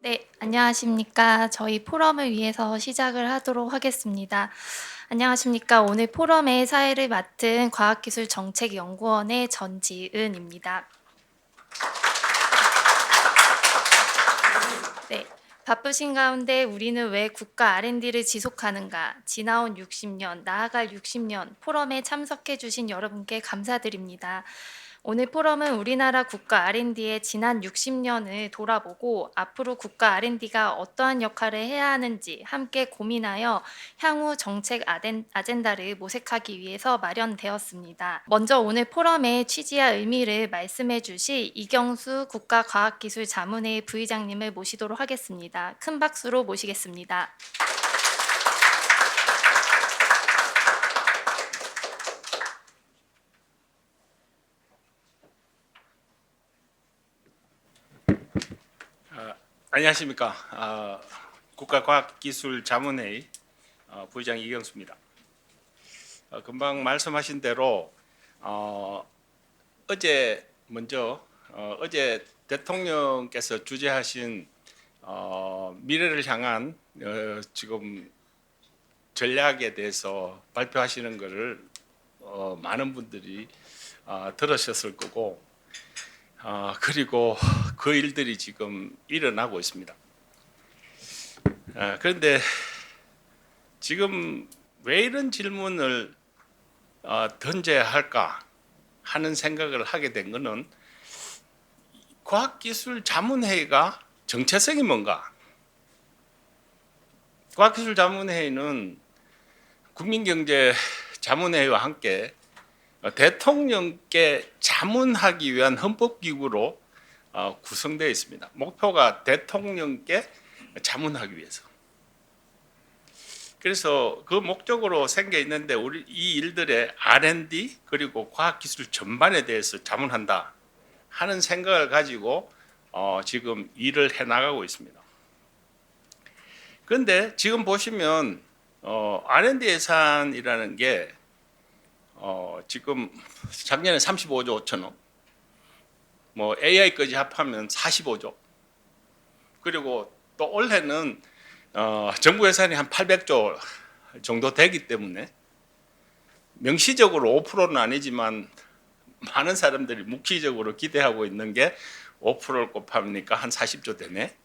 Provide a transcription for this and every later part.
네, 안녕하십니까. 저희 포럼을 위해서 시작을 하도록 하겠습니다. 안녕하십니까. 오늘 포럼의 사회를 맡은 과학기술정책연구원의 전지은입니다. 네, 바쁘신 가운데 우리는 왜 국가 R&D를 지속하는가? 지나온 60년, 나아갈 60년 포럼에 참석해 주신 여러분께 감사드립니다. 오늘 포럼은 우리나라 국가 R&D의 지난 60년을 돌아보고 앞으로 국가 R&D가 어떠한 역할을 해야 하는지 함께 고민하여 향후 정책 아젠다를 모색하기 위해서 마련되었습니다. 먼저 오늘 포럼의 취지와 의미를 말씀해 주실 이경수 국가과학기술자문회 부의장님을 모시도록 하겠습니다. 큰 박수로 모시겠습니다. 안녕하십니까. 국가과학기술자문회의 부의장 이경수입니다. 금방 말씀하신 대로 어제 어제 대통령께서 주재하신 미래를 향한 지금 전략에 대해서 발표하시는 것을 많은 분들이 들으셨을 거고 그리고 그 일들이 지금 일어나고 있습니다. 그런데 지금 왜 이런 질문을 던져야 할까 하는 생각을 하게 된 것은 과학기술자문회의가 정체성이 뭔가? 과학기술자문회의는 국민경제자문회의와 함께 대통령께 자문하기 위한 헌법기구로 구성되어 있습니다. 목표가 대통령께 자문하기 위해서. 그래서 그 목적으로 생겨 있는데 우리 이 일들의 R&D 그리고 과학기술 전반에 대해서 자문한다 하는 생각을 가지고 지금 일을 해나가고 있습니다. 그런데 지금 보시면 R&D 예산이라는 게 지금 작년에 35조 5천억, 뭐 AI까지 합하면 45조, 그리고 또 올해는 정부 예산이 한 800조 정도 되기 때문에 명시적으로 5%는 아니지만 많은 사람들이 묵시적으로 기대하고 있는 게 5%를 곱하니까 한 40조 되네.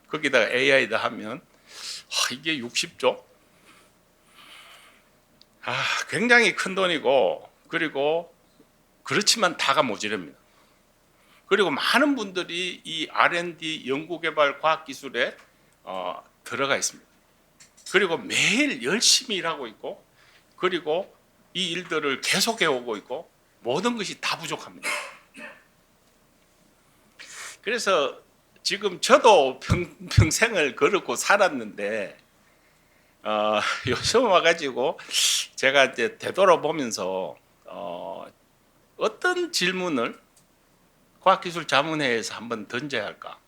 거기다가 AI도 하면 이게 60조? 굉장히 큰 돈이고, 그리고 그렇지만 다가 모자랍니다. 그리고 많은 분들이 이 R&D 연구개발 과학기술에 들어가 있습니다. 그리고 매일 열심히 일하고 있고, 그리고 이 일들을 계속해 오고 있고, 모든 것이 다 부족합니다. 그래서 지금 저도 평생을 그렇고 살았는데 요즘 와가지고 제가 이제 되돌아보면서 어떤 질문을 과학기술자문회에서 한번 던져야 할까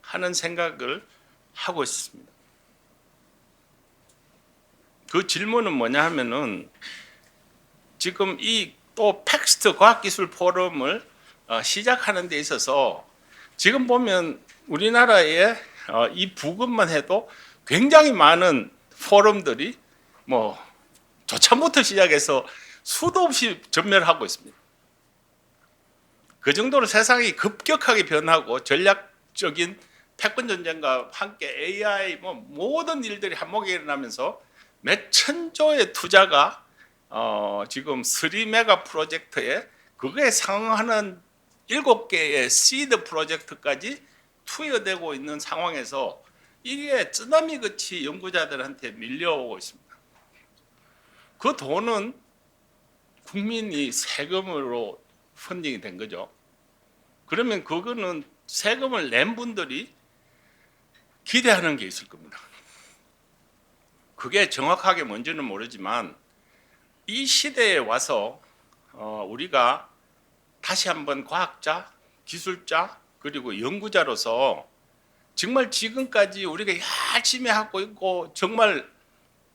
하는 생각을 하고 있습니다. 그 질문은 뭐냐 하면은 지금 이 또 팩스트 과학기술 포럼을 시작하는 데 있어서 지금 보면 우리나라의 이 부근만 해도 굉장히 많은 포럼들이 뭐 조찬부터 시작해서 수도 없이 전멸하고 있습니다. 그 정도로 세상이 급격하게 변하고 전략적인 패권 전쟁과 함께 AI 뭐 모든 일들이 한몫에 일어나면서 몇 천조의 투자가 지금 3메가 프로젝트에 그거에 상응하는 7개의 시드 프로젝트까지 투여되고 있는 상황에서 이게 쓰나미같이 연구자들한테 밀려오고 있습니다. 그 돈은 국민이 세금으로 펀딩이 된 거죠. 그러면 그거는 세금을 낸 분들이 기대하는 게 있을 겁니다. 그게 정확하게 뭔지는 모르지만 이 시대에 와서 우리가 다시 한번 과학자, 기술자, 그리고 연구자로서 정말 지금까지 우리가 열심히 하고 있고 정말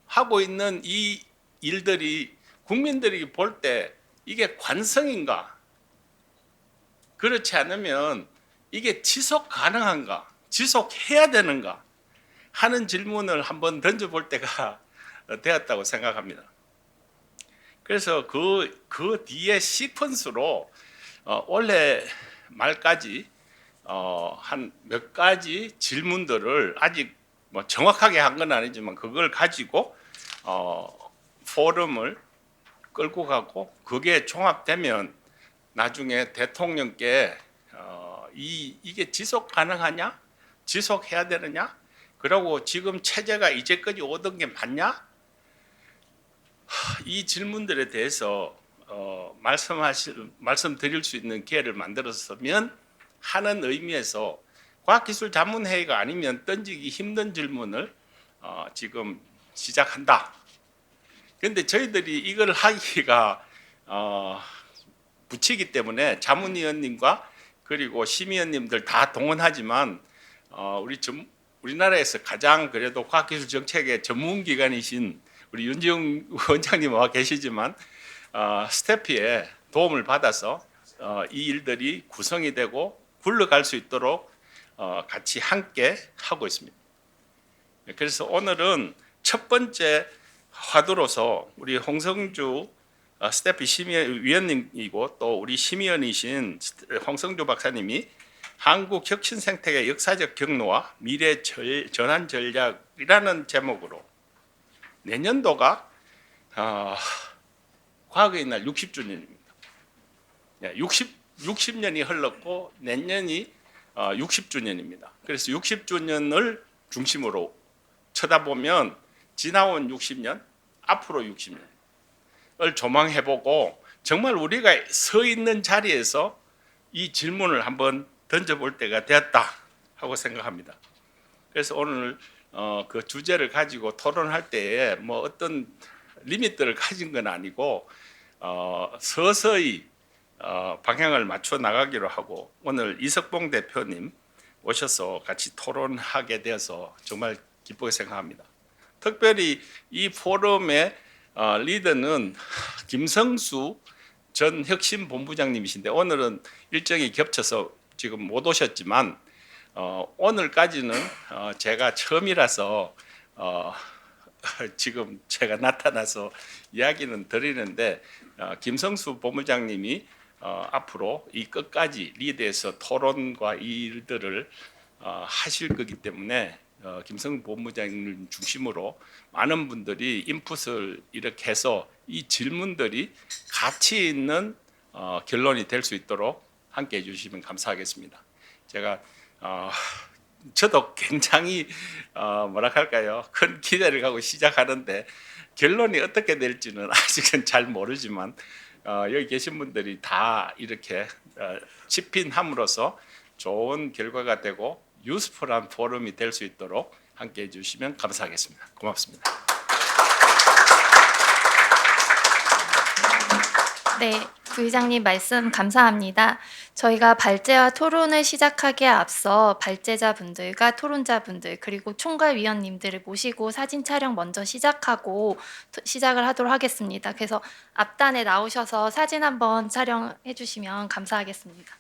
하고 있는 이 일들이 국민들이 볼 때 이게 관성인가? 그렇지 않으면 이게 지속 가능한가? 지속해야 되는가 하는 질문을 한번 던져볼 때가 되었다고 생각합니다. 그래서 그 뒤에 시퀀스로 올해 말까지 한 몇 가지 질문들을 아직 뭐 정확하게 한 건 아니지만 그걸 가지고 포럼을 끌고 가고 그게 종합되면 나중에 대통령께 이게 지속 가능하냐? 지속해야 되느냐? 그리고 지금 체제가 이제까지 오던 게 맞냐? 이 질문들에 대해서 말씀드릴 수 있는 기회를 만들었으면 하는 의미에서 과학기술자문회의가 아니면 던지기 힘든 질문을 지금 시작한다. 그런데 저희들이 이걸 하기가 붙이기 때문에 자문위원님과 그리고 심의위원님들 다 동원하지만 우리나라에서 가장 그래도 과학기술 정책의 전문기관이신 우리 윤지영 원장님 와 계시지만 스태프의 도움을 받아서 이 일들이 구성이 되고 굴러갈 수 있도록 같이 함께 하고 있습니다. 그래서 오늘은 첫 번째 화두로서 우리 홍성주 스태프 심의위원님이고 또 우리 심의원이신 홍성주 박사님이 한국 혁신 생태계 역사적 경로와 미래 전환 전략이라는 제목으로 내년도가 과학의 날 60주년입니다. 60년이 흘렀고 내년이 60주년입니다. 그래서 60주년을 중심으로 쳐다보면 지나온 60년, 앞으로 60년을 조망해보고 정말 우리가 서 있는 자리에서 이 질문을 한번 던져볼 때가 되었다 하고 생각합니다. 그래서 오늘 그 주제를 가지고 토론할 때에 뭐 어떤 리미트를 가진 건 아니고 서서히 방향을 맞춰 나가기로 하고 오늘 이석봉 대표님 오셔서 같이 토론하게 되어서 정말 기쁘게 생각합니다. 특별히 이 포럼의 리더는 김성수 전 혁신본부장님이신데 오늘은 일정이 겹쳐서 지금 못 오셨지만 오늘까지는 제가 처음이라서 지금 제가 나타나서 이야기는 드리는데 김성수 본부장님이 앞으로 이 끝까지 리드해서 토론과 이 일들을 하실 거기 때문에 김성수 본부장님 중심으로 많은 분들이 인풋을 이렇게 해서 이 질문들이 가치 있는 결론이 될 수 있도록 함께 해주시면 감사하겠습니다. 제가 저도 굉장히 뭐라 할까요? 큰 기대를 갖고 시작하는데 결론이 어떻게 될지는 아직은 잘 모르지만 여기 계신 분들이 다 이렇게 집필함으로써 좋은 결과가 되고 유스풀한 포럼이 될 수 있도록 함께 해주시면 감사하겠습니다. 고맙습니다. 네, 부의장님 말씀 감사합니다. 저희가 발제와 토론을 시작하기에 앞서 발제자분들과 토론자분들 그리고 총괄위원님들을 모시고 사진 촬영 먼저 시작하고 시작을 하도록 하겠습니다. 그래서 앞단에 나오셔서 사진 한번 촬영해 주시면 감사하겠습니다.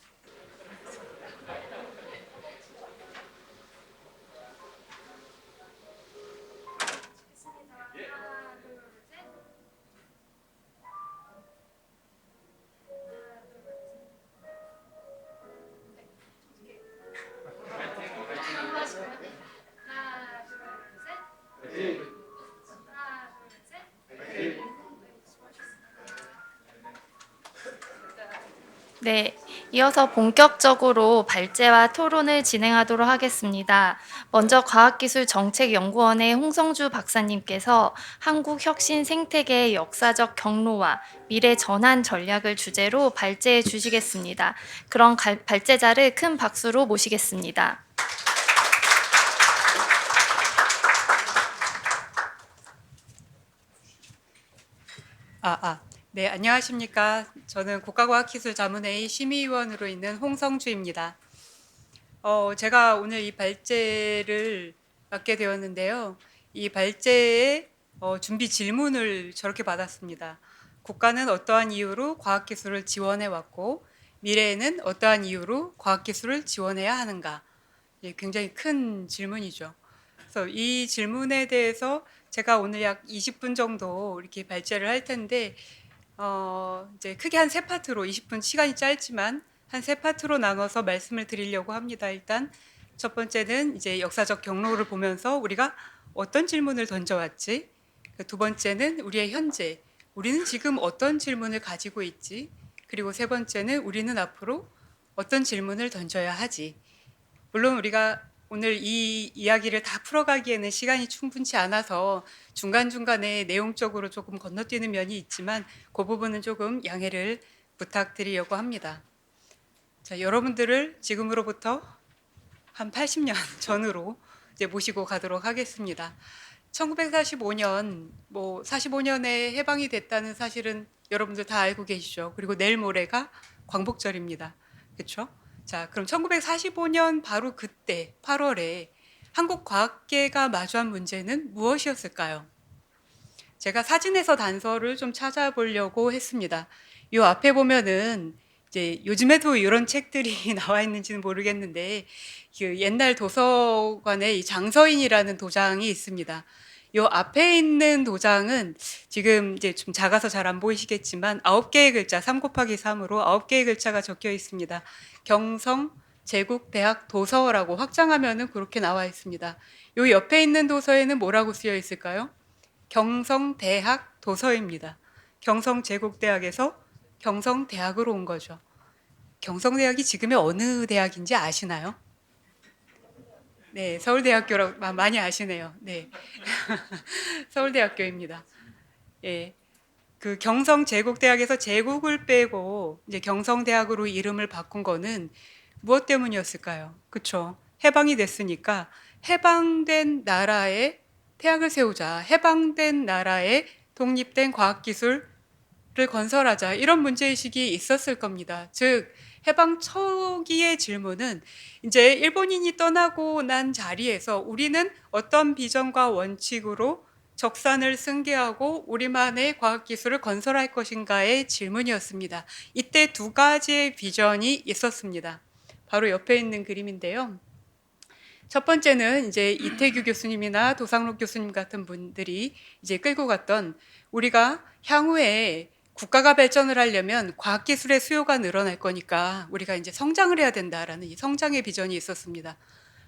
네, 이어서 본격적으로 발제와 토론을 진행하도록 하겠습니다. 먼저 과학기술정책연구원의 홍성주 박사님께서 한국혁신 생태계의 역사적 경로와 미래 전환 전략을 주제로 발제해 주시겠습니다. 그런 발제자를 큰 박수로 모시겠습니다. 네, 안녕하십니까. 저는 국가과학기술자문회의 심의위원으로 있는 홍성주입니다. 제가 오늘 이 발제를 맡게 되었는데요. 이 발제의 준비 질문을 저렇게 받았습니다. 국가는 어떠한 이유로 과학기술을 지원해 왔고 미래에는 어떠한 이유로 과학기술을 지원해야 하는가. 예, 굉장히 큰 질문이죠. 그래서 이 질문에 대해서 제가 오늘 약 20분 정도 이렇게 발제를 할 텐데 이제 크게 한 세 파트로 20분 시간이 짧지만 한 세 파트로 나눠서 말씀을 드리려고 합니다. 일단 첫 번째는 이제 역사적 경로를 보면서 우리가 어떤 질문을 던져왔지. 두 번째는 우리의 현재, 우리는 지금 어떤 질문을 가지고 있지. 그리고 세 번째는 우리는 앞으로 어떤 질문을 던져야 하지. 물론 우리가 오늘 이 이야기를 다 풀어가기에는 시간이 충분치 않아서 중간중간에 내용적으로 조금 건너뛰는 면이 있지만 그 부분은 조금 양해를 부탁드리려고 합니다. 자, 여러분들을 지금으로부터 한 80년 전으로 이제 모시고 가도록 하겠습니다. 1945년, 45년에 해방이 됐다는 사실은 여러분들 다 알고 계시죠. 그리고 내일 모레가 광복절입니다. 그렇죠? 자, 그럼 1945년 바로 그때 8월에 한국 과학계가 마주한 문제는 무엇이었을까요? 제가 사진에서 단서를 좀 찾아보려고 했습니다. 이 앞에 보면은 이제 요즘에도 이런 책들이 나와 있는지는 모르겠는데 그 옛날 도서관에 이 장서인이라는 도장이 있습니다. 이 앞에 있는 도장은 지금 이제 좀 작아서 잘 안 보이시겠지만 9개의 글자, 3 곱하기 3으로 9개의 글자가 적혀 있습니다. 경성 제국대학 도서라고 확장하면은 그렇게 나와 있습니다. 요 옆에 있는 도서에는 뭐라고 쓰여 있을까요? 경성대학 도서입니다. 경성제국대학에서 경성대학으로 온 거죠. 경성대학이 지금의 어느 대학인지 아시나요? 네, 서울대학교라고 많이 아시네요. 네, 서울대학교입니다. 예, 그 경성제국대학에서 제국을 빼고 이제 경성대학으로 이름을 바꾼 거는 무엇 때문이었을까요? 그렇죠. 해방이 됐으니까 해방된 나라에 대학을 세우자, 해방된 나라에 독립된 과학기술을 건설하자 이런 문제의식이 있었을 겁니다. 즉 해방 초기의 질문은 이제 일본인이 떠나고 난 자리에서 우리는 어떤 비전과 원칙으로 적산을 승계하고 우리만의 과학기술을 건설할 것인가의 질문이었습니다. 이때 두 가지의 비전이 있었습니다. 바로 옆에 있는 그림인데요. 첫 번째는 이제 이태규 교수님이나 도상록 교수님 같은 분들이 이제 끌고 갔던 우리가 향후에 국가가 발전을 하려면 과학기술의 수요가 늘어날 거니까 우리가 이제 성장을 해야 된다라는 이 성장의 비전이 있었습니다.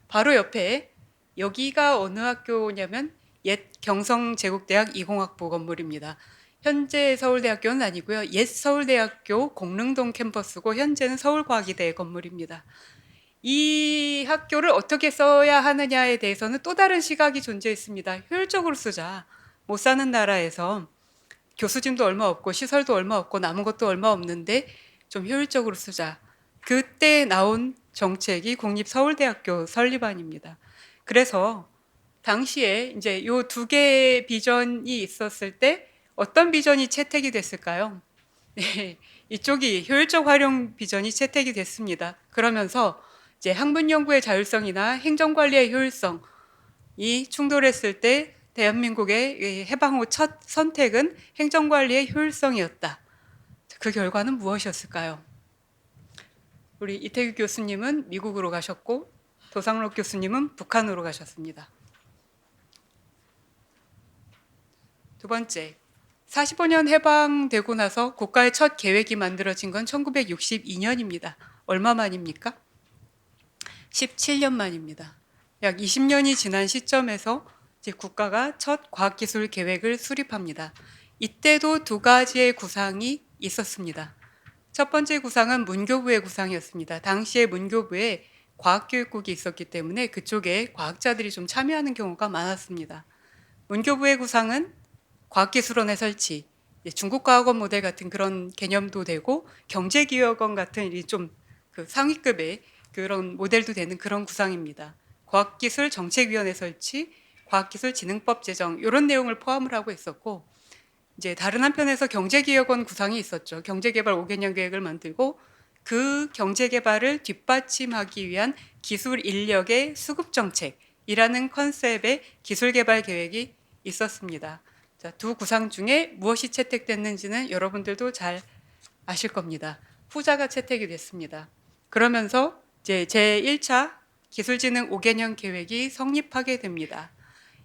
바로 옆에 여기가 어느 학교냐면 옛 경성제국대학 이공학부 건물입니다. 현재 서울대학교는 아니고요. 옛 서울대학교 공릉동 캠퍼스고 현재는 서울과학이대 건물입니다. 이 학교를 어떻게 써야 하느냐에 대해서는 또 다른 시각이 존재했습니다. 효율적으로 쓰자. 못 사는 나라에서 교수진도 얼마 없고 시설도 얼마 없고 남은 것도 얼마 없는데 좀 효율적으로 쓰자. 그때 나온 정책이 국립서울대학교 설립안입니다. 그래서 당시에 이제 요 두 개의 비전이 있었을 때 어떤 비전이 채택이 됐을까요? 네, 이쪽이 효율적 활용 비전이 채택이 됐습니다. 그러면서 이제 학문 연구의 자율성이나 행정 관리의 효율성이 충돌했을 때 대한민국의 해방 후 첫 선택은 행정 관리의 효율성이었다. 그 결과는 무엇이었을까요? 우리 이태규 교수님은 미국으로 가셨고 도상록 교수님은 북한으로 가셨습니다. 두 번째, 45년 해방되고 나서 국가의 첫 계획이 만들어진 건 1962년입니다. 얼마 만입니까? 17년 만입니다. 약 20년이 지난 시점에서 이제 국가가 첫 과학기술 계획을 수립합니다. 이때도 두 가지의 구상이 있었습니다. 첫 번째 구상은 문교부의 구상이었습니다. 당시에 문교부에 과학교육국이 있었기 때문에 그쪽에 과학자들이 좀 참여하는 경우가 많았습니다. 문교부의 구상은 과학기술원의 설치, 중국과학원 모델 같은 그런 개념도 되고 경제기획원 같은 좀 그 상위급의 그런 모델도 되는 그런 구상입니다. 과학기술 정책위원회 설치, 과학기술진흥법 제정 이런 내용을 포함을 하고 있었고 이제 다른 한편에서 경제기획원 구상이 있었죠. 경제개발 5개년 계획을 만들고 그 경제개발을 뒷받침하기 위한 기술 인력의 수급 정책이라는 컨셉의 기술개발 계획이 있었습니다. 자, 두 구상 중에 무엇이 채택됐는지는 여러분들도 잘 아실 겁니다. 후자가 채택이 됐습니다. 그러면서 이제 제1차 기술진흥 5개년 계획이 성립하게 됩니다.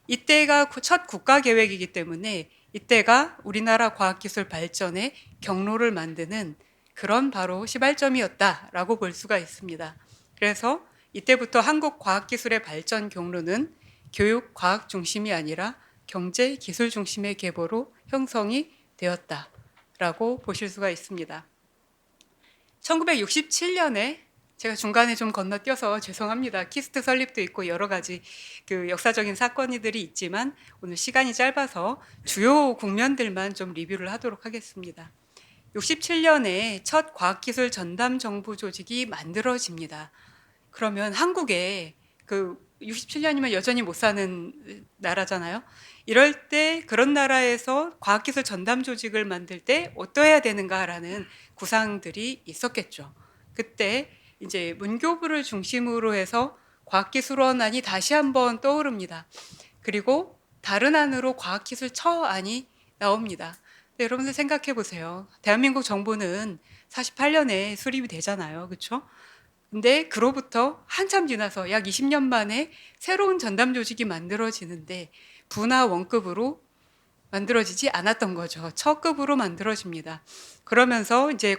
이때가 첫 국가 계획이기 때문에 이때가 우리나라 과학기술 발전의 경로를 만드는 그런 바로 시발점이었다라고 볼 수가 있습니다. 그래서 이때부터 한국 과학기술의 발전 경로는 교육 과학 중심이 아니라 경제 기술 중심의 계보로 형성이 되었다라고 보실 수가 있습니다. 1967년에 제가 중간에 좀 건너뛰어서 죄송합니다. 키스트 설립도 있고 여러 가지 그 역사적인 사건들이 있지만 오늘 시간이 짧아서 주요 국면들만 좀 리뷰를 하도록 하겠습니다. 67년에 첫 과학기술 전담 정부 조직이 만들어집니다. 그러면 한국에 그 67년이면 여전히 못 사는 나라잖아요. 이럴 때 그런 나라에서 과학기술 전담 조직을 만들 때 어떠해야 되는가라는 구상들이 있었겠죠. 그때 이제 문교부를 중심으로 해서 과학기술원안이 다시 한번 떠오릅니다. 그리고 다른 안으로 과학기술처안이 나옵니다. 네, 여러분들 생각해 보세요. 대한민국 정부는 48년에 수립이 되잖아요. 그렇죠? 근데 그로부터 한참 지나서 약 20년 만에 새로운 전담 조직이 만들어지는데 부나 원급으로 만들어지지 않았던 거죠. 처급으로 만들어집니다. 그러면서 이제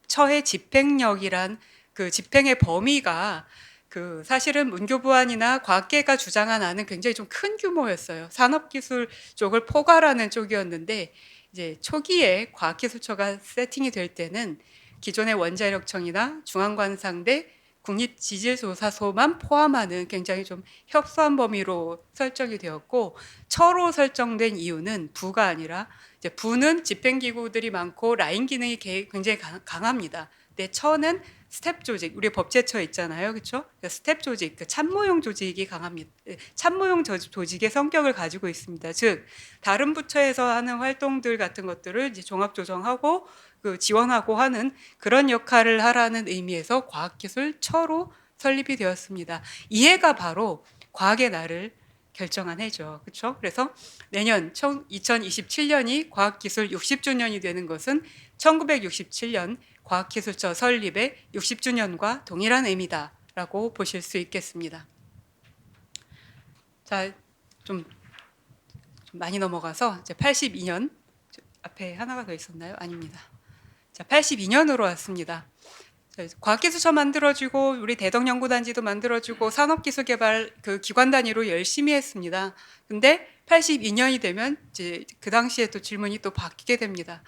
처의 집행력이란 그 집행의 범위가 그 사실은 문교부안이나 과학계가 주장한 안은 굉장히 좀 큰 규모였어요. 산업기술 쪽을 포괄하는 쪽이었는데 이제 초기에 과학기술처가 세팅이 될 때는 기존의 원자력청이나 중앙관상대 국립지질조사소만 포함하는 굉장히 좀 협소한 범위로 설정이 되었고 처로 설정된 이유는 부가 아니라 이제 부는 집행기구들이 많고 라인 기능이 굉장히 강합니다. 근데 처는 스텝 조직, 우리 법제처 있잖아요, 그렇죠? 스텝 조직, 그 참모용 조직이 강합니다. 참모용 조직의 성격을 가지고 있습니다. 즉 다른 부처에서 하는 활동들 같은 것들을 이제 종합 조정하고 그 지원하고 하는 그런 역할을 하라는 의미에서 과학기술처로 설립이 되었습니다. 이해가 바로 과학의 날을 결정한 해죠. 그렇죠? 그래서 내년 2027년이 과학기술 60주년이 되는 것은 1967년 과학기술처 설립의 60주년과 동일한 의미다라고 보실 수 있겠습니다. 자, 좀 많이 넘어가서 이제 82년 앞에 하나가 더 있었나요? 아닙니다. 자, 82년으로 왔습니다. 과학기술처 만들어지고 우리 대덕연구단지도 만들어지고 산업기술개발 그 기관 단위로 열심히 했습니다. 근데 82년이 되면 이제 그 당시에 또 질문이 또 바뀌게 됩니다.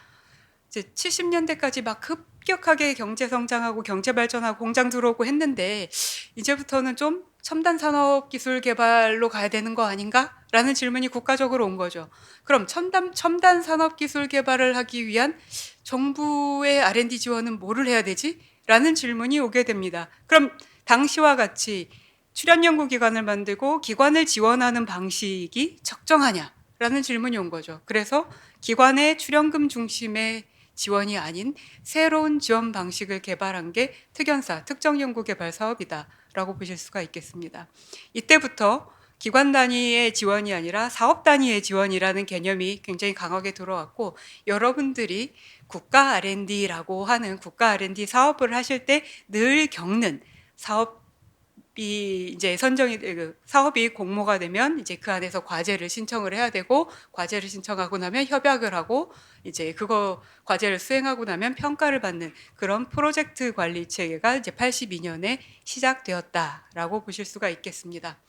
이제 70년대까지 막 급격하게 경제 성장하고 경제 발전하고 공장 들어오고 했는데 이제부터는 좀 첨단 산업 기술 개발로 가야 되는 거 아닌가? 라는 질문이 국가적으로 온 거죠. 그럼 첨단 산업 기술 개발을 하기 위한 정부의 R&D 지원은 뭐를 해야 되지? 라는 질문이 오게 됩니다. 그럼 당시와 같이 출연 연구 기관을 만들고 기관을 지원하는 방식이 적정하냐? 라는 질문이 온 거죠. 그래서 기관의 출연금 중심의 지원이 아닌 새로운 지원 방식을 개발한 게 특연사, 특정연구개발 사업이다 라고 보실 수가 있겠습니다. 이때부터 기관 단위의 지원이 아니라 사업 단위의 지원이라는 개념이 굉장히 강하게 들어왔고 여러분들이 국가 R&D라고 하는 국가 R&D 사업을 하실 때 늘 겪는 사업이 이제 사업이 공모가 되면 이제 그 안에서 과제를 신청을 해야 되고 과제를 신청하고 나면 협약을 하고 이제 그거 과제를 수행하고 나면 평가를 받는 그런 프로젝트 관리 체계가 이제 82년에 시작되었다라고 보실 수가 있겠습니다.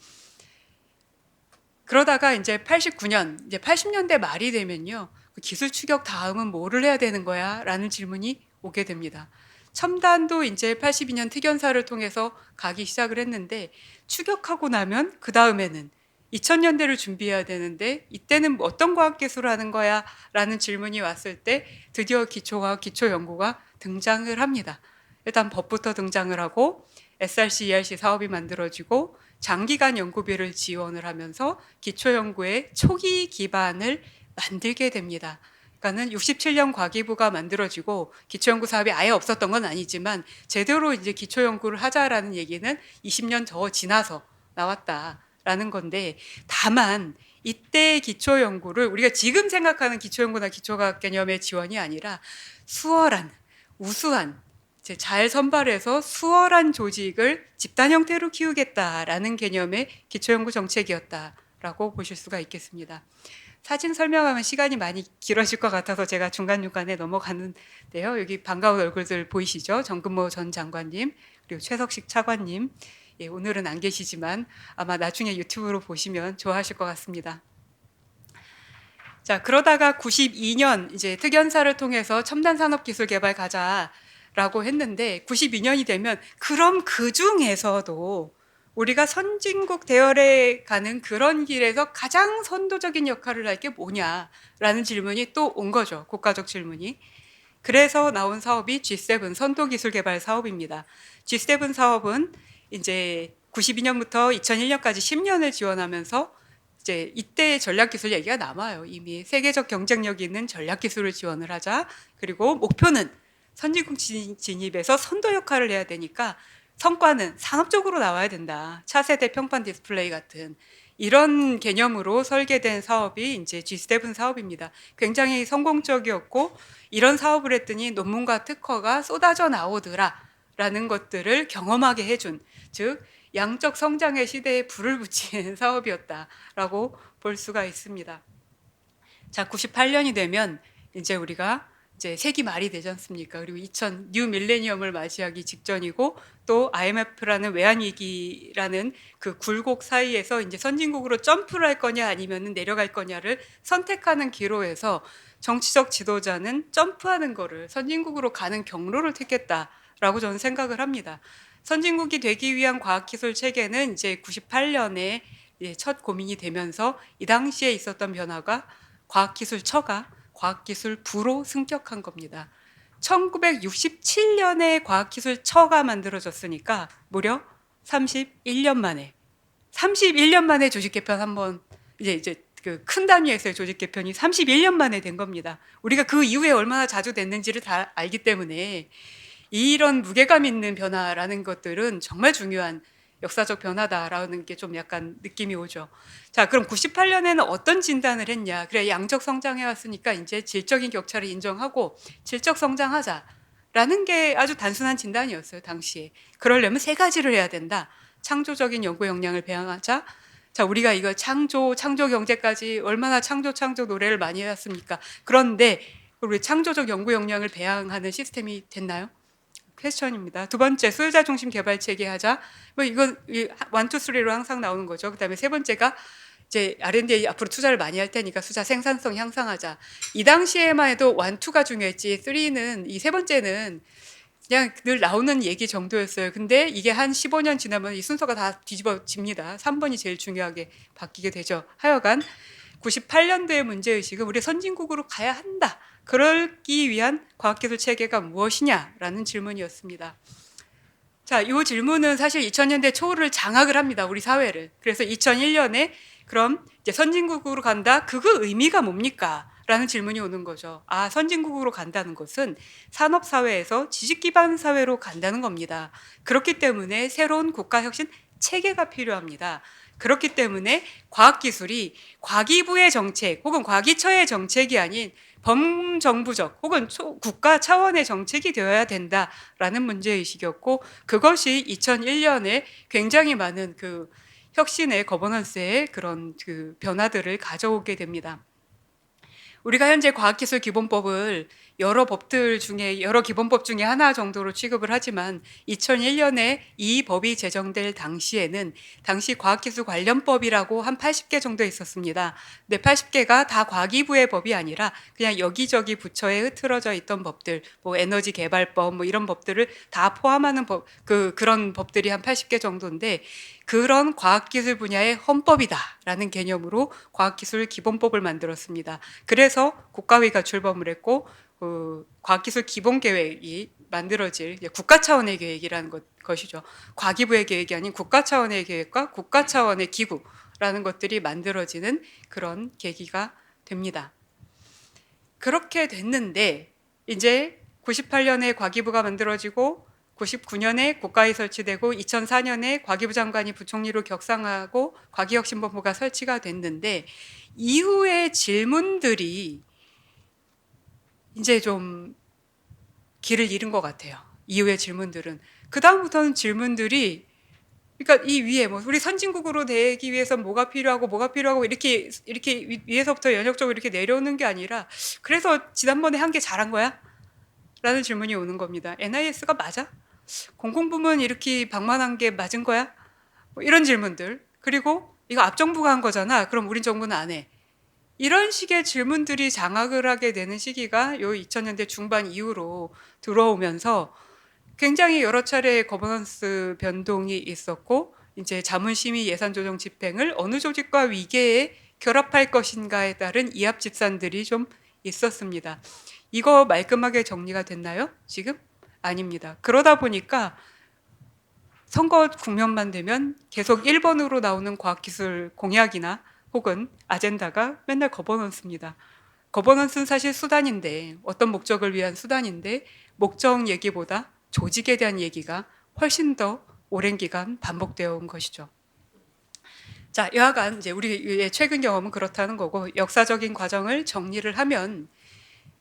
그러다가 이제 89년, 이제 80년대 말이 되면요. 기술 추격 다음은 뭐를 해야 되는 거야? 라는 질문이 오게 됩니다. 첨단도 이제 82년 특연사를 통해서 가기 시작을 했는데 추격하고 나면 그 다음에는 2000년대를 준비해야 되는데 이때는 어떤 과학기술을 하는 거야? 라는 질문이 왔을 때 드디어 기초과학, 기초연구가 등장을 합니다. 일단 법부터 등장을 하고 SRC, ERC 사업이 만들어지고 장기간 연구비를 지원을 하면서 기초연구의 초기 기반을 만들게 됩니다. 그러니까는 67년 과기부가 만들어지고 기초연구 사업이 아예 없었던 건 아니지만 제대로 이제 기초연구를 하자라는 얘기는 20년 더 지나서 나왔다라는 건데 다만 이때 기초연구를 우리가 지금 생각하는 기초연구나 기초과학 개념의 지원이 아니라 수월한, 우수한 이제 잘 선발해서 수월한 조직을 집단 형태로 키우겠다라는 개념의 기초연구 정책이었다라고 보실 수가 있겠습니다. 사진 설명하면 시간이 많이 길어질 것 같아서 제가 중간중간에 넘어가는데요. 여기 반가운 얼굴들 보이시죠? 정근모 전 장관님, 그리고 최석식 차관님. 예, 오늘은 안 계시지만 아마 나중에 유튜브로 보시면 좋아하실 것 같습니다. 자, 그러다가 92년 이제 특연사를 통해서 첨단 산업 기술 개발 가자라고 했는데 92년이 되면 그럼 그 중에서도 우리가 선진국 대열에 가는 그런 길에서 가장 선도적인 역할을 할 게 뭐냐라는 질문이 또 온 거죠. 국가적 질문이. 그래서 나온 사업이 G7 선도기술개발 사업입니다. G7 사업은 이제 92년부터 2001년까지 10년을 지원하면서 이제 이때 전략기술 얘기가 남아요. 이미 세계적 경쟁력 있는 전략기술을 지원을 하자. 그리고 목표는 선진국 진입에서 선도 역할을 해야 되니까 성과는 산업적으로 나와야 된다. 차세대 평판 디스플레이 같은 이런 개념으로 설계된 사업이 이제 G7 사업입니다. 굉장히 성공적이었고 이런 사업을 했더니 논문과 특허가 쏟아져 나오더라라는 것들을 경험하게 해준, 즉 양적 성장의 시대에 불을 붙인 사업이었다라고 볼 수가 있습니다. 자, 98년이 되면 이제 우리가 이제 세기 말이 되지 않습니까? 그리고 2000 뉴 밀레니엄을 맞이하기 직전이고 또 IMF라는 외환위기라는 그 굴곡 사이에서 이제 선진국으로 점프를 할 거냐 아니면 내려갈 거냐를 선택하는 기로에서 정치적 지도자는 점프하는 거를 선진국으로 가는 경로를 택했다라고 저는 생각을 합니다. 선진국이 되기 위한 과학기술 체계는 이제 98년에 첫 고민이 되면서 이 당시에 있었던 변화가 과학기술처가 과학기술부로 승격한 겁니다. 1967년에 과학기술처가 만들어졌으니까 무려 31년 만에 조직 개편 한번 이제 그 큰 단위에서의 조직 개편이 31년 만에 된 겁니다. 우리가 그 이후에 얼마나 자주 됐는지를 다 알기 때문에 이런 무게감 있는 변화라는 것들은 정말 중요한 역사적 변화다라는 게 좀 약간 느낌이 오죠. 자, 그럼 98년에는 어떤 진단을 했냐? 그래, 양적 성장해 왔으니까 이제 질적인 격차를 인정하고 질적 성장하자라는 게 아주 단순한 진단이었어요, 당시에. 그러려면 세 가지를 해야 된다. 창조적인 연구 역량을 배양하자. 자, 우리가 이거 창조 경제까지 얼마나 창조 노래를 많이 해왔습니까? 그런데 우리 창조적 연구 역량을 배양하는 시스템이 됐나요? 퀘스천입니다. 두 번째, 소유자 중심 개발 체계 하자. 뭐 이건 1, 2, 3로 항상 나오는 거죠. 그다음에 세 번째가 이제 R&D에 앞으로 투자를 많이 할 테니까 투자 생산성 향상하자. 이 당시에만 해도 1, 2가 중요했지 3는 이 세 번째는 그냥 늘 나오는 얘기 정도였어요. 근데 이게 한 15년 지나면 이 순서가 다 뒤집어집니다. 3번이 제일 중요하게 바뀌게 되죠. 하여간 98년도의 문제의식은 우리 선진국으로 가야 한다. 그러기 위한 과학기술 체계가 무엇이냐라는 질문이었습니다. 자, 이 질문은 사실 2000년대 초를 장악을 합니다. 우리 사회를. 그래서 2001년에 그럼 이제 선진국으로 간다. 그거 의미가 뭡니까? 라는 질문이 오는 거죠. 아, 선진국으로 간다는 것은 산업사회에서 지식기반 사회로 간다는 겁니다. 그렇기 때문에 새로운 국가혁신 체계가 필요합니다. 그렇기 때문에 과학기술이 과기부의 정책 혹은 과기처의 정책이 아닌 범정부적 혹은 국가 차원의 정책이 되어야 된다라는 문제의식이었고 그것이 2001년에 굉장히 많은 그 혁신의 거버넌스의 그런 그 변화들을 가져오게 됩니다. 우리가 현재 과학기술 기본법을 여러 기본법 중에 하나 정도로 취급을 하지만 2001년에 이 법이 제정될 당시에는 당시 과학기술 관련법이라고 한 80개 정도 있었습니다. 근데 80개가 다 과기부의 법이 아니라 그냥 여기저기 부처에 흐트러져 있던 법들, 뭐 에너지 개발법 뭐 이런 법들을 다 포함하는 그런 법들이 한 80개 정도인데 그런 과학기술 분야의 헌법이다라는 개념으로 과학기술 기본법을 만들었습니다. 그래서 국가위가 출범을 했고 과학기술 기본계획이 만들어질 국가 차원의 계획이라는 것이죠. 과기부의 계획이 아닌 국가 차원의 계획과 국가 차원의 기구라는 것들이 만들어지는 그런 계기가 됩니다. 그렇게 됐는데 이제 98년에 과기부가 만들어지고 99년에 국가위 설치되고 2004년에 과기부 장관이 부총리로 격상하고 과기혁신본부가 설치가 됐는데 이후의 질문들이 이제 좀 길을 잃은 것 같아요. 이후의 질문들은. 그 다음부터는 질문들이 그러니까 이 위에 뭐 우리 선진국으로 되기 위해서 뭐가 필요하고 이렇게 위에서부터 연역적으로 이렇게 내려오는 게 아니라 그래서 지난번에 한 게 잘한 거야? 라는 질문이 오는 겁니다. NIS가 맞아? 공공부문 이렇게 방만한 게 맞은 거야? 뭐 이런 질문들. 그리고 이거 앞정부가 한 거잖아. 그럼 우린 정부는 안 해. 이런 식의 질문들이 장악을 하게 되는 시기가 요 2000년대 중반 이후로 들어오면서 굉장히 여러 차례 거버넌스 변동이 있었고 이제 자문심의 예산조정 집행을 어느 조직과 위계에 결합할 것인가에 따른 이합 집산들이 좀 있었습니다. 이거 말끔하게 정리가 됐나요? 지금? 아닙니다. 그러다 보니까 선거 국면만 되면 계속 1번으로 나오는 과학기술 공약이나 혹은 아젠다가 맨날 거버넌스입니다. 거버넌스는 사실 수단인데 어떤 목적을 위한 수단인데 목적 얘기보다 조직에 대한 얘기가 훨씬 더 오랜 기간 반복되어 온 것이죠. 자, 여하간 이제 우리의 최근 경험은 그렇다는 거고 역사적인 과정을 정리를 하면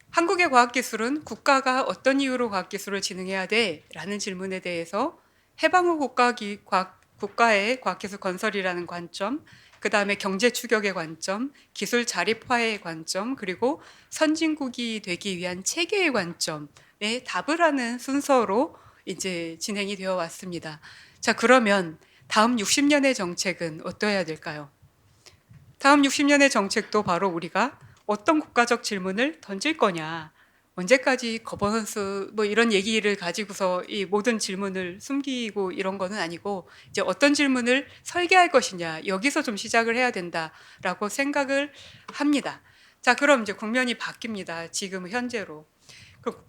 한국의 과학기술은 국가가 어떤 이유로 과학기술을 진흥해야 돼? 라는 질문에 대해서 해방 후 국가의 과학기술 건설이라는 관점, 그 다음에 경제 추격의 관점, 기술 자립화의 관점, 그리고 선진국이 되기 위한 체계의 관점에 답을 하는 순서로 이제 진행이 되어 왔습니다. 자, 그러면 다음 60년의 정책은 어떠해야 될까요? 다음 60년의 정책도 바로 우리가 어떤 국가적 질문을 던질 거냐, 언제까지 거버넌스 뭐 이런 얘기를 가지고서 이 모든 질문을 숨기고 이런 거는 아니고 이제 어떤 질문을 설계할 것이냐, 여기서 좀 시작을 해야 된다라고 생각을 합니다. 자, 그럼 이제 국면이 바뀝니다. 지금 현재로. 그럼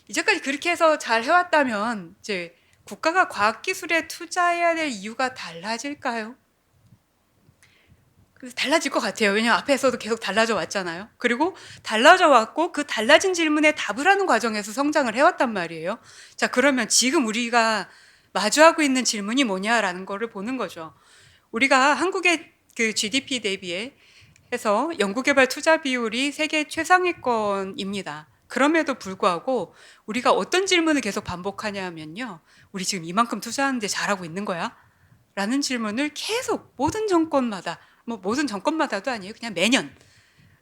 이제까지 그렇게 해서 잘 해왔다면 이제 국가가 과학기술에 투자해야 될 이유가 달라질까요? 달라질 것 같아요. 왜냐하면 앞에서도 계속 달라져 왔잖아요. 그리고 달라져 왔고 그 달라진 질문에 답을 하는 과정에서 성장을 해왔단 말이에요. 자, 그러면 지금 우리가 마주하고 있는 질문이 뭐냐라는 거를 보는 거죠. 우리가 한국의 그 GDP 대비해 해서 연구개발 투자 비율이 세계 최상위권입니다. 그럼에도 불구하고 우리가 어떤 질문을 계속 반복하냐 하면요. 우리 지금 이만큼 투자하는데 잘하고 있는 거야? 라는 질문을 계속 모든 정권마다 뭐 모든 정권마다도 아니에요. 그냥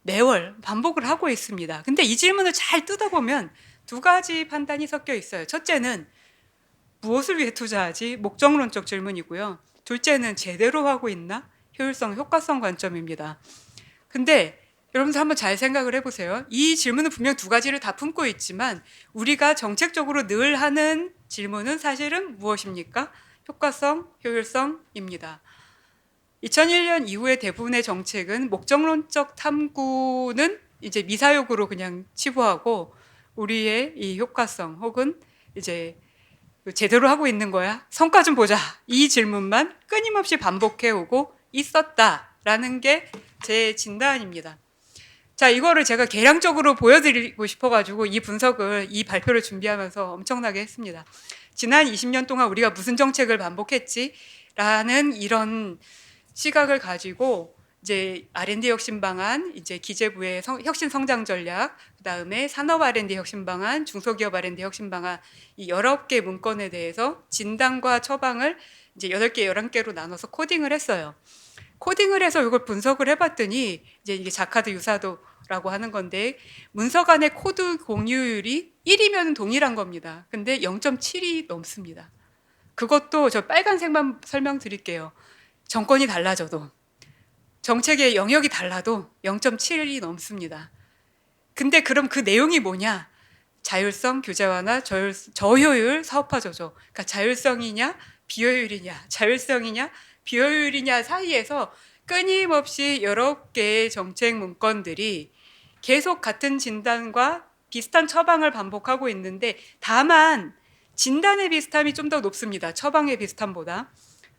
매월 반복을 하고 있습니다. 근데 이 질문을 잘 뜯어보면 두 가지 판단이 섞여 있어요. 첫째는 무엇을 위해 투자하지? 목적론적 질문이고요. 둘째는 제대로 하고 있나? 효율성, 효과성 관점입니다. 근데 여러분들 한번 잘 생각을 해보세요. 이 질문은 분명 두 가지를 다 품고 있지만 우리가 정책적으로 늘 하는 질문은 사실은 무엇입니까? 효과성, 효율성입니다. 2001년 이후의 대부분의 정책은 목적론적 탐구는 이제 미사역으로 그냥 치부하고 우리의 이 효과성 혹은 이제 제대로 하고 있는 거야? 성과 좀 보자. 이 질문만 끊임없이 반복해 오고 있었다라는 게 제 진단입니다. 자, 이거를 제가 계량적으로 보여드리고 싶어가지고 이 발표를 준비하면서 엄청나게 했습니다. 지난 20년 동안 우리가 무슨 정책을 반복했지라는 이런 시각을 가지고 이제 R&D 혁신 방안, 이제 기재부의 혁신 성장 전략, 그다음에 산업 R&D 혁신 방안, 중소기업 R&D 혁신 방안 이 19개 문건에 대해서 진단과 처방을 이제 8개, 11개로 나눠서 코딩을 했어요. 코딩을 해서 이걸 분석을 해봤더니 이제 이게 자카드 유사도라고 하는 건데 문서 간의 코드 공유율이 1이면 동일한 겁니다. 근데 0.7이 넘습니다. 그것도 저 빨간색만 설명드릴게요. 정권이 달라져도 정책의 영역이 달라도 0.7이 넘습니다. 근데 그럼 그 내용이 뭐냐? 자율성 규제 완화, 저효율 사업화 조정. 그러니까 자율성이냐 자율성이냐 비효율이냐 사이에서 끊임없이 여러 개의 정책 문건들이 계속 같은 진단과 비슷한 처방을 반복하고 있는데 다만 진단의 비슷함이 좀 더 높습니다. 처방의 비슷함보다.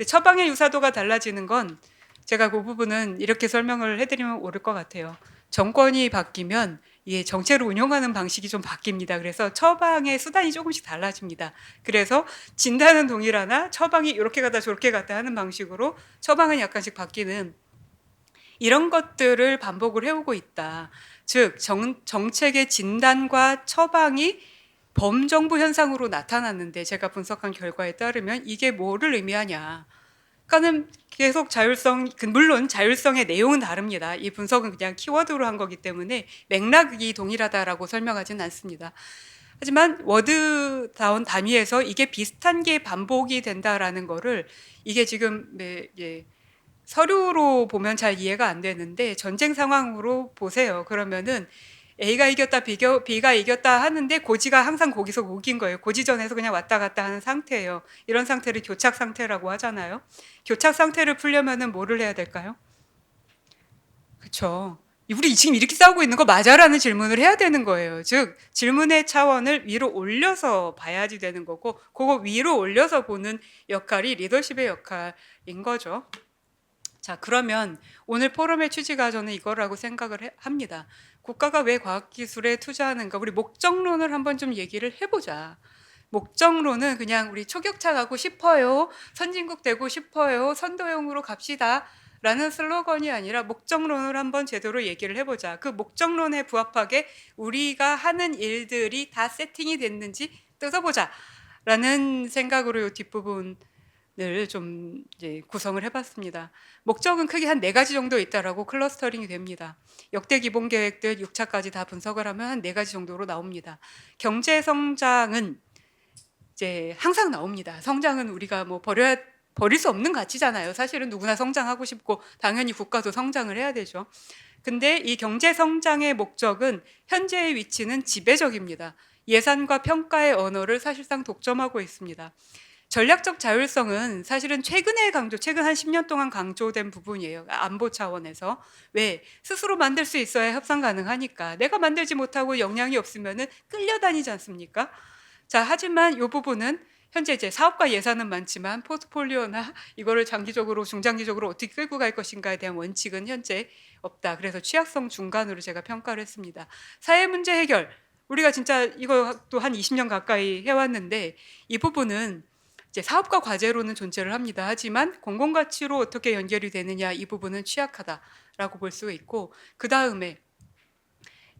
처방의 유사도가 달라지는 건 제가 그 부분은 이렇게 설명을 해드리면 옳을 것 같아요. 정권이 바뀌면 이 정책을 운영하는 방식이 좀 바뀝니다. 그래서 처방의 수단이 조금씩 달라집니다. 그래서 진단은 동일하나 처방이 이렇게 가다 저렇게 갔다 하는 방식으로 처방은 약간씩 바뀌는 이런 것들을 반복을 해오고 있다. 즉 정책의 진단과 처방이 범정부 현상으로 나타났는데 제가 분석한 결과에 따르면 이게 뭐를 의미하냐. 그러니까는 계속 자율성, 물론 자율성의 내용은 다릅니다. 이 분석은 그냥 키워드로 한 거기 때문에 맥락이 동일하다라고 설명하지는 않습니다. 하지만 워드다운 단위에서 이게 비슷한 게 반복이 된다라는 거를 이게 지금 서류로 보면 잘 이해가 안 되는데 전쟁 상황으로 보세요. 그러면은 A가 이겼다, B가 이겼다 하는데 고지가 항상 거기서 고긴 거예요. 고지전에서 그냥 왔다 갔다 하는 상태예요. 이런 상태를 교착 상태라고 하잖아요. 교착 상태를 풀려면은 뭐를 해야 될까요? 그렇죠. 우리 지금 이렇게 싸우고 있는 거 맞아라는 질문을 해야 되는 거예요. 즉 질문의 차원을 위로 올려서 봐야지 되는 거고, 그거 위로 올려서 보는 역할이 리더십의 역할인 거죠. 자, 그러면 오늘 포럼의 취지가 저는 이거라고 생각을 합니다. 국가가 왜 과학기술에 투자하는가? 우리 목적론을 한번 좀 얘기를 해보자. 목적론은 그냥 우리 초격차 가고 싶어요, 선진국 되고 싶어요, 선도용으로 갑시다 라는 슬로건이 아니라 목적론을 한번 제대로 얘기를 해보자. 그 목적론에 부합하게 우리가 하는 일들이 다 세팅이 됐는지 뜯어보자 라는 생각으로 이 뒷부분 을 좀 이제 구성을 해봤습니다. 목적은 크게 한 4가지 정도 있다라고 클러스터링이 됩니다. 역대 기본 계획들 6차까지 다 분석을 하면 한 4가지 정도로 나옵니다. 경제 성장은 이제 항상 나옵니다. 성장은 우리가 뭐 버릴 수 없는 가치잖아요. 사실은 누구나 성장하고 싶고 당연히 국가도 성장을 해야 되죠. 근데 이 경제 성장의 목적은 현재의 위치는 지배적입니다. 예산과 평가의 언어를 사실상 독점하고 있습니다. 전략적 자율성은 사실은 최근 한 10년 동안 강조된 부분이에요. 안보 차원에서. 왜? 스스로 만들 수 있어야 협상 가능하니까. 내가 만들지 못하고 역량이 없으면 끌려다니지 않습니까? 자, 하지만 이 부분은 현재 이제 사업과 예산은 많지만 포트폴리오나 이거를 장기적으로, 중장기적으로 어떻게 끌고 갈 것인가에 대한 원칙은 현재 없다. 그래서 취약성 중간으로 제가 평가를 했습니다. 사회 문제 해결. 우리가 진짜 이것도 한 20년 가까이 해왔는데 이 부분은 이제 사업과 과제로는 존재를 합니다. 하지만 공공가치로 어떻게 연결이 되느냐, 이 부분은 취약하다라고 볼 수가 있고, 그 다음에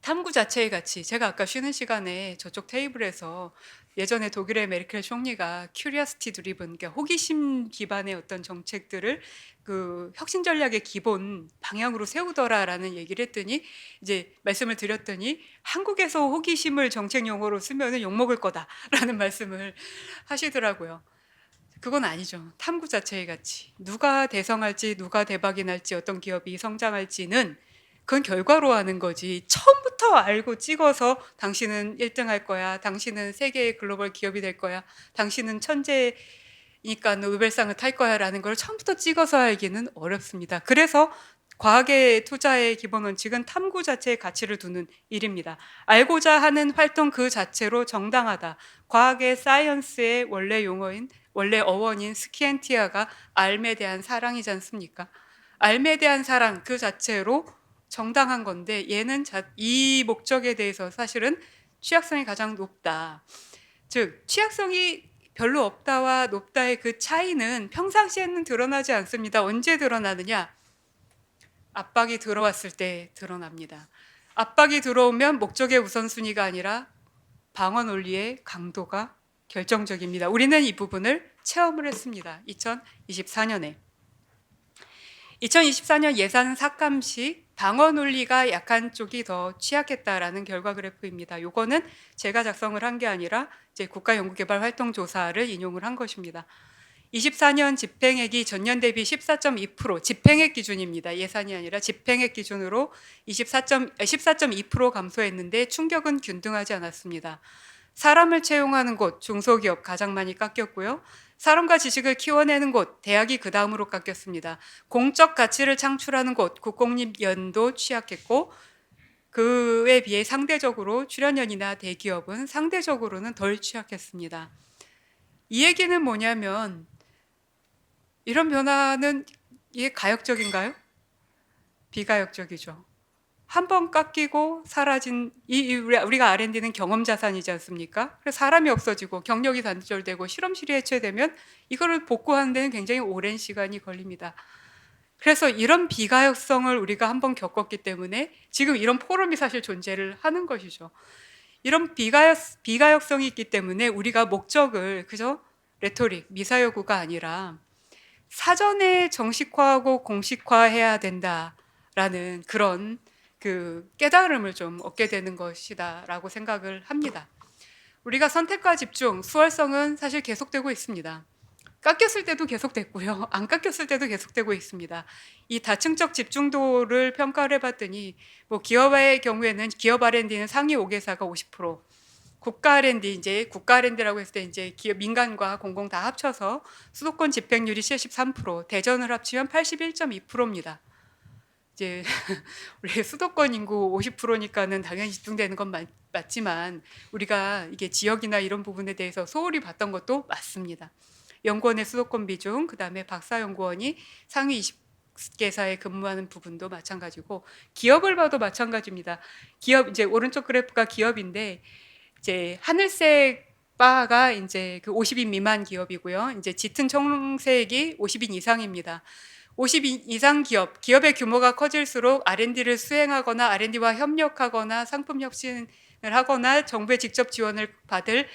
탐구 자체의 가치. 제가 아까 쉬는 시간에 저쪽 테이블에서 예전에 독일의 메르켈 총리가 curiosity driven, 그러니까 호기심 기반의 어떤 정책들을 그 혁신 전략의 기본 방향으로 세우더라라는 얘기를 했더니, 이제 말씀을 드렸더니 한국에서 호기심을 정책 용어로 쓰면 욕먹을 거다라는 말씀을 하시더라고요. 그건 아니죠. 탐구 자체의 가치. 누가 대성할지, 누가 대박이 날지, 어떤 기업이 성장할지는 그건 결과로 하는 거지. 처음부터 알고 찍어서 당신은 1등 할 거야, 당신은 세계의 글로벌 기업이 될 거야, 당신은 천재니까 노벨상을 탈 거야 라는 걸 처음부터 찍어서 알기는 어렵습니다. 그래서 과학의 투자의 기본 원칙은 탐구 자체의 가치를 두는 일입니다. 알고자 하는 활동 그 자체로 정당하다. 과학의 사이언스의 원래 어원인 스키엔티아가 알에 대한 사랑이지 않습니까? 알에 대한 사랑 그 자체로 정당한 건데, 얘는 이 목적에 대해서 사실은 취약성이 가장 높다. 즉 취약성이 별로 없다와 높다의 그 차이는 평상시에는 드러나지 않습니다. 언제 드러나느냐? 압박이 들어왔을 때 드러납니다. 압박이 들어오면 목적의 우선순위가 아니라 방어 논리의 강도가 결정적입니다. 우리는 이 부분을 체험을 했습니다. 2024년에. 2024년 예산 삭감 시 방어 논리가 약한 쪽이 더 취약했다라는 결과 그래프입니다. 요거는 제가 작성을 한 게 아니라 이제 국가연구개발활동조사를 인용을 한 것입니다. 24년 집행액이 전년 대비 14.2%, 집행액 기준입니다. 예산이 아니라 집행액 기준으로 14.2% 감소했는데 충격은 균등하지 않았습니다. 사람을 채용하는 곳, 중소기업 가장 많이 깎였고요. 사람과 지식을 키워내는 곳, 대학이 그 다음으로 깎였습니다. 공적 가치를 창출하는 곳, 국공립연도 취약했고, 그에 비해 상대적으로 출연연이나 대기업은 상대적으로는 덜 취약했습니다. 이 얘기는 뭐냐면, 이런 변화는 이게 가역적인가요? 비가역적이죠. 한 번 깎이고 사라진 우리가 R&D는 경험 자산이지 않습니까? 그래서 사람이 없어지고 경력이 단절되고 실험실이 해체되면 이거를 복구하는 데는 굉장히 오랜 시간이 걸립니다. 그래서 이런 비가역성을 우리가 한번 겪었기 때문에 지금 이런 포럼이 사실 존재를 하는 것이죠. 이런 비가역성이 있기 때문에 우리가 목적을 그저 레토릭, 미사여구가 아니라 사전에 정식화하고 공식화해야 된다라는 그런 그 깨달음을 좀 얻게 되는 것이다라고 생각을 합니다. 우리가 선택과 집중, 수월성은 사실 계속되고 있습니다. 깎였을 때도 계속됐고요. 안 깎였을 때도 계속되고 있습니다. 이 다층적 집중도를 평가를 해봤더니 뭐 기업의 경우에는 기업 R&D는 상위 5개사가 50%, 국가 R&D 이제 국가 R&D라고 했을 때 이제 기업 민간과 공공 다 합쳐서 수도권 집행률이 73%, 대전을 합치면 81.2%입니다. 이제 우리 수도권 인구 50%니까는 당연히 집중되는 건 맞지만 우리가 이게 지역이나 이런 부분에 대해서 소홀히 봤던 것도 맞습니다. 연구원의 수도권 비중, 그다음에 박사연구원이 상위 20개사에 근무하는 부분도 마찬가지고 기업을 봐도 마찬가지입니다. 기업 이제 오른쪽 그래프가 기업인데 이제 하늘색 바가 이제 그 50인 미만 기업이고요. 이제 짙은 청색이 50인 이상입니다. 50인 이상 기업의 규모가 커질수록 R&D를 수행하거나 R&D와 협력하거나 상품 혁신을 하거나 정부의 직접 지원을 받을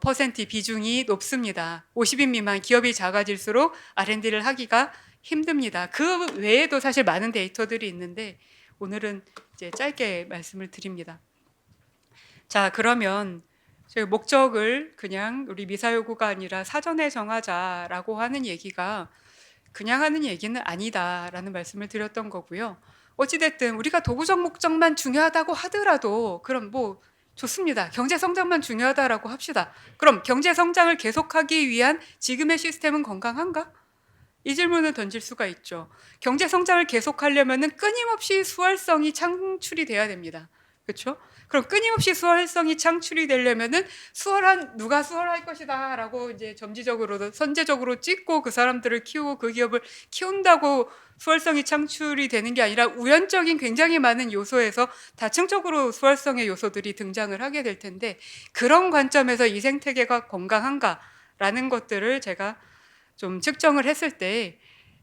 퍼센트 비중이 높습니다. 50인 미만 기업이 작아질수록 R&D를 하기가 힘듭니다. 그 외에도 사실 많은 데이터들이 있는데 오늘은 이제 짧게 말씀을 드립니다. 자, 그러면 저희 목적을 그냥 우리 미사여구가 아니라 사전에 정하자라고 하는 얘기가 그냥 하는 얘기는 아니다라는 말씀을 드렸던 거고요. 어찌됐든 우리가 도구적 목적만 중요하다고 하더라도 그럼 뭐 좋습니다. 경제 성장만 중요하다라고 합시다. 그럼 경제 성장을 계속하기 위한 지금의 시스템은 건강한가? 이 질문을 던질 수가 있죠. 경제 성장을 계속하려면은 끊임없이 수월성이 창출이 돼야 됩니다. 그렇죠? 그럼 끊임없이 수월성이 창출이 되려면은 누가 수월할 것이다라고 이제 점지적으로 선제적으로 찍고 그 사람들을 키우고 그 기업을 키운다고 수월성이 창출이 되는 게 아니라 우연적인 굉장히 많은 요소에서 다층적으로 수월성의 요소들이 등장을 하게 될 텐데 그런 관점에서 이 생태계가 건강한가라는 것들을 제가 좀 측정을 했을 때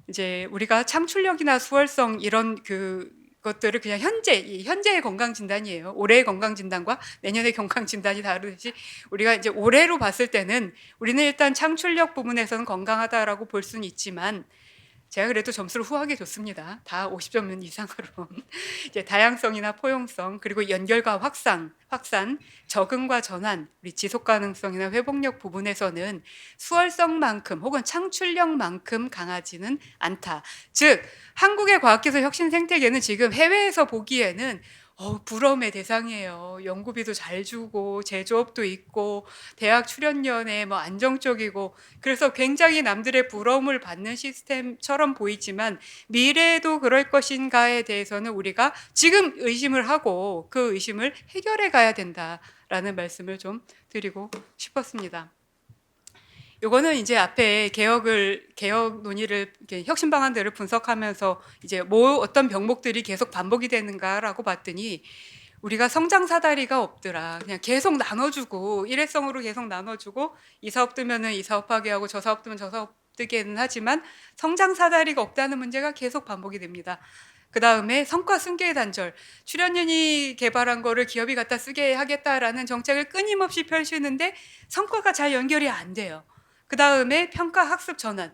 이제 우리가 창출력이나 수월성 이런 것들을 그냥 현재의 건강 진단이에요. 올해의 건강 진단과 내년의 건강 진단이 다르듯이 우리가 이제 올해로 봤을 때는 우리는 일단 창출력 부분에서는 건강하다라고 볼 수는 있지만 제가 그래도 점수를 후하게 줬습니다. 다 50점 이상으로. 이제 다양성이나 포용성, 그리고 연결과 확산, 적응과 전환, 우리 지속 가능성이나 회복력 부분에서는 수월성만큼 혹은 창출력만큼 강하지는 않다. 즉, 한국의 과학기술 혁신 생태계는 지금 해외에서 보기에는 부러움의 대상이에요. 연구비도 잘 주고 제조업도 있고 대학 출연연에 뭐 안정적이고 그래서 굉장히 남들의 부러움을 받는 시스템처럼 보이지만 미래에도 그럴 것인가에 대해서는 우리가 지금 의심을 하고 그 의심을 해결해 가야 된다라는 말씀을 좀 드리고 싶었습니다. 요거는 이제 앞에 개혁 논의를 혁신 방안들을 분석하면서 이제 어떤 병목들이 계속 반복이 되는가라고 봤더니 우리가 성장 사다리가 없더라. 그냥 계속 나눠주고 일회성으로 계속 나눠주고 이 사업 뜨면은 이 사업 하게 하고 저 사업 뜨면 저 사업 뜨게는 하지만 성장 사다리가 없다는 문제가 계속 반복이 됩니다. 그 다음에 성과 승계의 단절, 출연연이 개발한 거를 기업이 갖다 쓰게 하겠다라는 정책을 끊임없이 펼치는데 성과가 잘 연결이 안 돼요. 그 다음에 평가 학습 전환.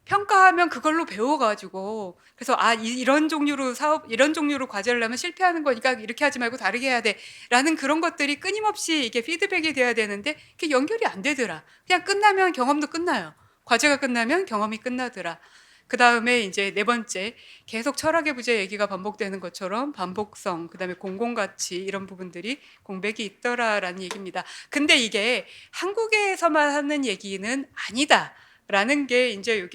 평가하면 그걸로 배워가지고 그래서 이런 종류로 이런 종류로 과제를 하면 실패하는 거니까 이렇게 하지 말고 다르게 해야 돼라는 그런 것들이 끊임없이 이게 피드백이 돼야 되는데 그게 연결이 안 되더라. 그냥 끝나면 경험도 끝나요. 과제가 끝나면 경험이 끝나더라. 그 다음에 이제 네 번째 계속 철학의 부재 얘기가 반복되는 것처럼 반복성, 그 다음에 공공가치 이런 부분들이 공백이 있더라라는 얘기입니다. 근데 이게 한국에서만 하는 얘기는 아니다라는 게 이제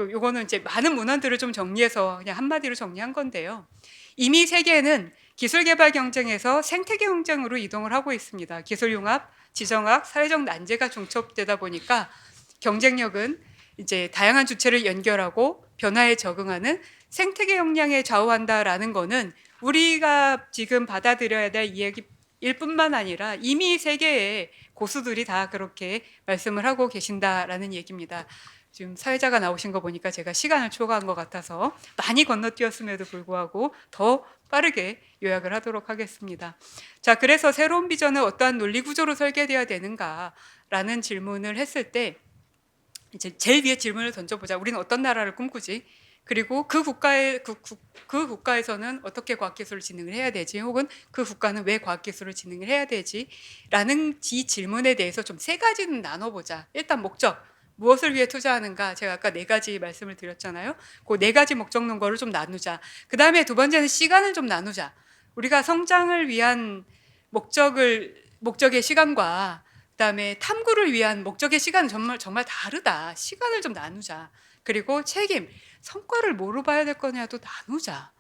요거는 이제 많은 문헌들을 좀 정리해서 그냥 한마디로 정리한 건데요. 이미 세계는 기술 개발 경쟁에서 생태계 경쟁으로 이동을 하고 있습니다. 기술 융합, 지정학, 사회적 난제가 중첩되다 보니까 경쟁력은 이제 다양한 주체를 연결하고 변화에 적응하는 생태계 역량에 좌우한다라는 거는 우리가 지금 받아들여야 될 이야기일 뿐만 아니라 이미 세계의 고수들이 다 그렇게 말씀을 하고 계신다라는 얘기입니다. 지금 사회자가 나오신 거 보니까 제가 시간을 초과한 것 같아서 많이 건너뛰었음에도 불구하고 더 빠르게 요약을 하도록 하겠습니다. 자, 그래서 새로운 비전은 어떠한 논리 구조로 설계돼야 되는가라는 질문을 했을 때 이제 제일 위에 질문을 던져보자. 우리는 어떤 나라를 꿈꾸지? 그리고 그 국가에서는 어떻게 과학기술을 진흥을 해야 되지? 혹은 그 국가는 왜 과학기술을 진흥을 해야 되지? 라는 이 질문에 대해서 좀 세 가지는 나눠보자. 일단 목적, 무엇을 위해 투자하는가? 제가 아까 네 가지 말씀을 드렸잖아요. 그 네 가지 목적 논거를 좀 나누자. 그 다음에 두 번째는 시간을 좀 나누자. 우리가 성장을 위한 목적의 시간과 그다음에 탐구를 위한 목적의 시간은 정말 다르다. 시간을 좀 나누자. 그리고 책임, 성과를 뭐로 봐야 될 거냐도 나누자.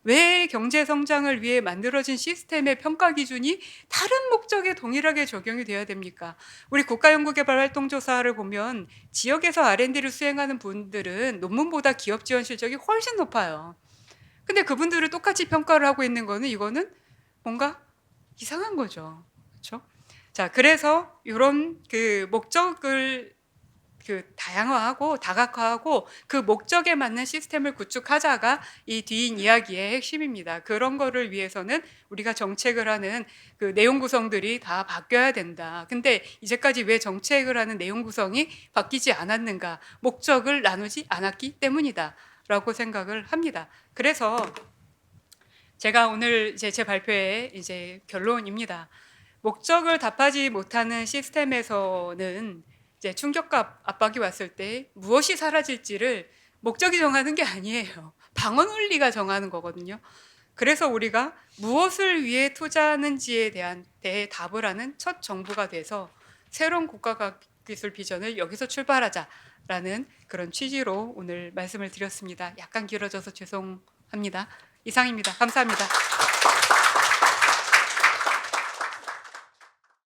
왜 경제 성장을 위해 만들어진 시스템의 평가 기준이 다른 목적에 동일하게 적용이 돼야 됩니까? 우리 국가연구개발활동조사를 보면 지역에서 R&D를 수행하는 분들은 논문보다 기업 지원 실적이 훨씬 높아요. 근데 그분들을 똑같이 평가를 하고 있는 거는 이거는 뭔가 이상한 거죠. 그렇죠? 자, 그래서 이런 그 목적을 다양화하고 다각화하고 그 목적에 맞는 시스템을 구축하자가 이 뒤인 이야기의 핵심입니다. 그런 거를 위해서는 우리가 정책을 하는 그 내용 구성들이 다 바뀌어야 된다. 근데 이제까지 왜 정책을 하는 내용 구성이 바뀌지 않았는가? 목적을 나누지 않았기 때문이다. 라고 생각을 합니다. 그래서 제가 오늘 이제 제 발표의 이제 결론입니다. 목적을 답하지 못하는 시스템에서는 이제 충격과 압박이 왔을 때 무엇이 사라질지를 목적이 정하는 게 아니에요. 방어 논리가 정하는 거거든요. 그래서 우리가 무엇을 위해 투자하는지에 대해 답을 하는 첫 정보가 돼서 새로운 국가과학기술 비전을 여기서 출발하자라는 그런 취지로 오늘 말씀을 드렸습니다. 약간 길어져서 죄송합니다. 이상입니다. 감사합니다.